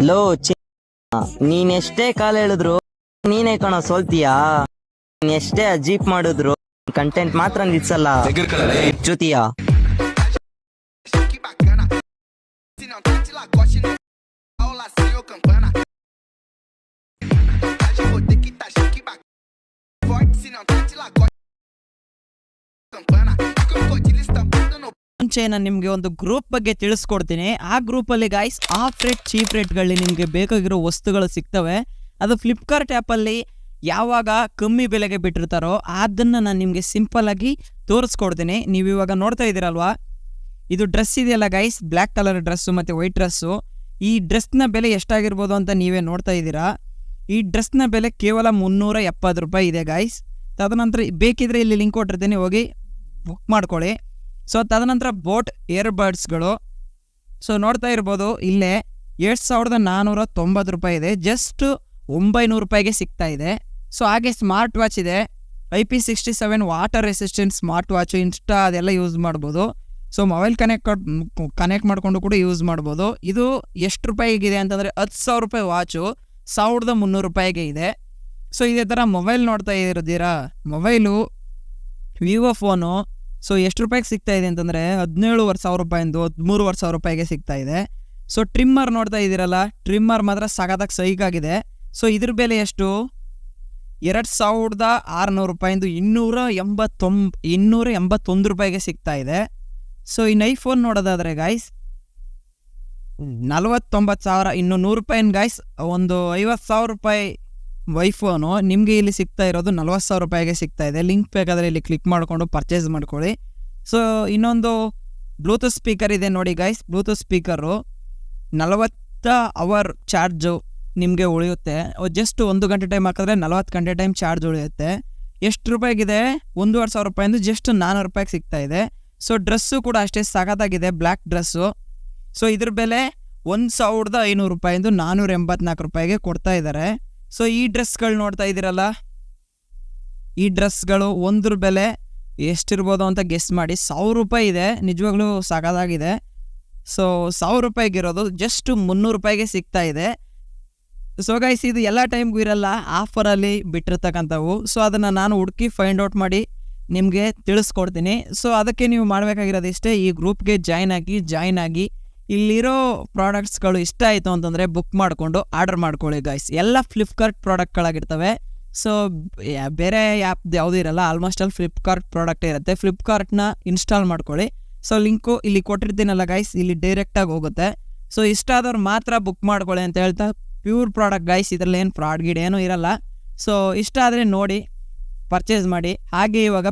Low ನೀನ್ ಎಷ್ಟೇ ಕಾಲ ಹೇಳಿದ್ರು ನೀನೇ ಕಣೋ ಸೋಲ್ತೀಯಾ. ನೀನ್ ಎಷ್ಟೇ ಅಜೀಪ್ ಮಾಡಿದ್ರು ಕಂಟೆಂಟ್ ಮಾತ್ರ ನಿಲ್ಸಲ್ಲ ಚ್ಯುತಿಯಾ. ಮುಂಚೆ ನಾನು ನಿಮಗೆ ಒಂದು ಗ್ರೂಪ್ ಬಗ್ಗೆ ತಿಳಿಸ್ಕೊಡ್ತೀನಿ. ಆ ಗ್ರೂಪಲ್ಲಿ ಗಾಯ್ಸ್ ಆಫ್ ರೇಟ್ ಚೀಪ್ ರೇಟ್ಗಳಲ್ಲಿ ನಿಮಗೆ ಬೇಕಾಗಿರೋ ವಸ್ತುಗಳು ಸಿಗ್ತವೆ. ಅದು ಫ್ಲಿಪ್ಕಾರ್ಟ್ ಆ್ಯಪಲ್ಲಿ ಯಾವಾಗ ಕಮ್ಮಿ ಬೆಲೆಗೆ ಬಿಟ್ಟಿರ್ತಾರೋ ಅದನ್ನು ನಾನು ನಿಮಗೆ ಸಿಂಪಲ್ಲಾಗಿ ತೋರಿಸ್ಕೊಡ್ತೀನಿ. ನೀವು ಇವಾಗ ನೋಡ್ತಾ ಇದ್ದೀರಲ್ವಾ, ಇದು ಡ್ರೆಸ್ ಇದೆಯಲ್ಲ ಗೈಸ್, ಬ್ಲ್ಯಾಕ್ ಕಲರ್ ಡ್ರೆಸ್ಸು ಮತ್ತು ವೈಟ್ ಡ್ರೆಸ್ಸು. ಈ ಡ್ರೆಸ್ನ ಬೆಲೆ ಎಷ್ಟಾಗಿರ್ಬೋದು ಅಂತ ನೀವೇ ನೋಡ್ತಾ ಇದ್ದೀರಾ. ಈ ಡ್ರೆಸ್ನ ಬೆಲೆ ಕೇವಲ 370 ರೂಪಾಯಿ ಇದೆ ಗಾಯ್ಸ್. ತದನಂತರ ಬೇಕಿದ್ರೆ ಇಲ್ಲಿ ಲಿಂಕ್ ಕೊಟ್ಟಿರ್ತೀನಿ, ಹೋಗಿ ಬುಕ್ ಮಾಡ್ಕೊಳ್ಳಿ. ಸೊ ತದನಂತರ ಬೋಟ್ ಇಯರ್ಬಡ್ಸ್ಗಳು ಸೊ ನೋಡ್ತಾ ಇರ್ಬೋದು, ಇಲ್ಲೇ 7490 ರೂಪಾಯಿ ಇದೆ, ಜಸ್ಟ್ 900 ರೂಪಾಯಿಗೆ ಸಿಗ್ತಾ ಇದೆ. ಸೊ ಹಾಗೆ ಸ್ಮಾರ್ಟ್ ವಾಚ್ ಇದೆ, IP67 water resistant smart watch. Insta ಅದೆಲ್ಲ ಯೂಸ್ ಮಾಡ್ಬೋದು. ಸೊ ಮೊಬೈಲ್ ಕನೆಕ್ಟ್ ಮಾಡಿಕೊಂಡು ಕೂಡ ಯೂಸ್ ಮಾಡ್ಬೋದು. ಇದು ಎಷ್ಟು ರೂಪಾಯಿಗಿದೆ ಅಂತಂದರೆ 10,000 ರೂಪಾಯಿ ವಾಚು 1300 ರೂಪಾಯಿಗೆ ಇದೆ. ಸೊ ಇದೇ ಥರ ಮೊಬೈಲ್ ನೋಡ್ತಾ ಇರೋದಿರಾ, ಮೊಬೈಲು ವಿವೋ ಫೋನು ಸೊ ಎಷ್ಟು ರೂಪಾಯಿಗೆ ಸಿಗ್ತಾ ಇದೆ ಅಂತಂದರೆ 17,500 ರೂಪಾಯಿಂದು 13,500 ರೂಪಾಯಿಗೆ ಸಿಗ್ತಾ ಇದೆ. ಸೊ ಟ್ರಿಮ್ಮರ್ ನೋಡ್ತಾ ಇದ್ದೀರಲ್ಲ, ಟ್ರಿಮ್ಮರ್ ಮಾತ್ರ ಸಗದಾಗಿ ಸೈಕಾಗಿದೆ. ಸೊ ಇದ್ರ ಬೆಲೆ ಎಷ್ಟು? 2,600 ರೂಪಾಯಿಂದು 281 ರೂಪಾಯಿಗೆ ಸಿಗ್ತಾ ಇದೆ. ಸೊ ಇನ್ನು ಐಫೋನ್ ನೋಡೋದಾದರೆ ಗಾಯ್ಸ್ 49,000, ಇನ್ನು 100 ರೂಪಾಯಿನ ಗಾಯ್ಸ್ ಒಂದು 50,000 ರೂಪಾಯಿ ಐಫೋನು ನಿಮಗೆ ಇಲ್ಲಿ ಸಿಗ್ತಾ ಇರೋದು 40,000 ರೂಪಾಯಿಗೆ ಸಿಗ್ತಾ ಇದೆ. ಲಿಂಕ್ ಬೇಕಾದರೆ ಇಲ್ಲಿ ಕ್ಲಿಕ್ ಮಾಡಿಕೊಂಡು ಪರ್ಚೇಸ್ ಮಾಡ್ಕೊಳ್ಳಿ. ಸೊ ಇನ್ನೊಂದು ಬ್ಲೂಟೂತ್ ಸ್ಪೀಕರ್ ಇದೆ ನೋಡಿ guys, bluetooth speaker 40 hour charge ನಿಮಗೆ ಉಳಿಯುತ್ತೆ. ಜಸ್ಟ್ 1 ಗಂಟೆ ಟೈಮ್ ಹಾಕಿದ್ರೆ 40 ಗಂಟೆ ಟೈಮ್ ಚಾರ್ಜ್ ಉಳಿಯುತ್ತೆ. ಎಷ್ಟು ರೂಪಾಯಿಗಿದೆ? 1,500 ರೂಪಾಯಿಂದ ಜಸ್ಟ್ 400 ರೂಪಾಯಿಗೆ ಸಿಗ್ತಾ ಇದೆ. ಸೊ ಡ್ರೆಸ್ಸು ಕೂಡ ಅಷ್ಟೇ ಸಖತ್ತಾಗಿದೆ, ಬ್ಲ್ಯಾಕ್ ಡ್ರೆಸ್ಸು. ಸೊ ಇದ್ರ ಬೆಲೆ 1,500 ರೂಪಾಯಿಂದ 484 ರೂಪಾಯಿಗೆ ಕೊಡ್ತಾ ಇದ್ದಾರೆ. ಸೊ ಈ ಡ್ರೆಸ್ಗಳು ನೋಡ್ತಾ ಇದ್ದೀರಲ್ಲ, ಈ ಡ್ರೆಸ್ಗಳು ಒಂದ್ರ ಬೆಲೆ ಎಷ್ಟಿರ್ಬೋದು ಅಂತ ಗೆಸ್ ಮಾಡಿ. 1,000 ರೂಪಾಯಿ ಇದೆ, ನಿಜವಾಗ್ಲೂ ಸಖತ್ತಾಗಿದೆ. ಸೊ 1,000 ರೂಪಾಯಿಗಿರೋದು ಜಸ್ಟ್ 300 ರೂಪಾಯಿಗೆ ಸಿಗ್ತಾ ಇದೆ. ಸೊ ಗೈಸ್ ಇದು ಎಲ್ಲ ಟೈಮ್ಗೂ ಇರಲ್ಲ, ಆಫರಲ್ಲಿ ಬಿಟ್ಟಿರ್ತಕ್ಕಂಥವು. ಸೊ ಅದನ್ನು ನಾನು ಹುಡುಕಿ ಫೈಂಡ್ ಔಟ್ ಮಾಡಿ ನಿಮಗೆ ತಿಳಿಸ್ಕೊಡ್ತೀನಿ. ಸೊ ಅದಕ್ಕೆ ನೀವು ಮಾಡಬೇಕಾಗಿರೋದು ಇಷ್ಟೇ, ಈ ಗ್ರೂಪ್ಗೆ ಜಾಯ್ನ್ ಆಗಿ ಇಲ್ಲಿರೋ ಪ್ರಾಡಕ್ಟ್ಸ್ಗಳು ಇಷ್ಟ ಆಯಿತು ಅಂತಂದರೆ ಬುಕ್ ಮಾಡಿಕೊಂಡು ಆರ್ಡರ್ ಮಾಡ್ಕೊಳ್ಳಿ ಗಾಯ್ಸ್. ಎಲ್ಲ ಫ್ಲಿಪ್ಕಾರ್ಟ್ ಪ್ರಾಡಕ್ಟ್ಗಳಾಗಿರ್ತವೆ. ಸೊ ಬೇರೆ ಆ್ಯಪ್ ಯಾವುದೂ ಇರಲ್ಲ, ಆಲ್ಮೋಸ್ಟ್ ಅಲ್ಲಿ ಫ್ಲಿಪ್ಕಾರ್ಟ್ ಪ್ರಾಡಕ್ಟೇ ಇರುತ್ತೆ. ಫ್ಲಿಪ್ಕಾರ್ಟ್ನ ಇನ್ಸ್ಟಾಲ್ ಮಾಡ್ಕೊಳ್ಳಿ. ಸೊ ಲಿಂಕು ಇಲ್ಲಿ ಕೊಟ್ಟಿರ್ತೀನಲ್ಲ ಗೈಸ್, ಇಲ್ಲಿ ಡೈರೆಕ್ಟಾಗಿ ಹೋಗುತ್ತೆ. ಸೊ ಇಷ್ಟ ಆದವ್ರು ಮಾತ್ರ ಬುಕ್ ಮಾಡ್ಕೊಳ್ಳಿ ಅಂತ ಹೇಳ್ತಾ, ಪ್ಯೂರ್ ಪ್ರಾಡಕ್ಟ್ ಗೈಸ್, ಇದರಲ್ಲಿ ಏನು ಫ್ರಾಡ್ ಗೀಡ್ ಏನೂ ಇರಲ್ಲ. ಸೊ ಇಷ್ಟ ಆದರೆ ನೋಡಿ ಪರ್ಚೇಸ್ ಮಾಡಿ. ಹಾಗೆ ಇವಾಗ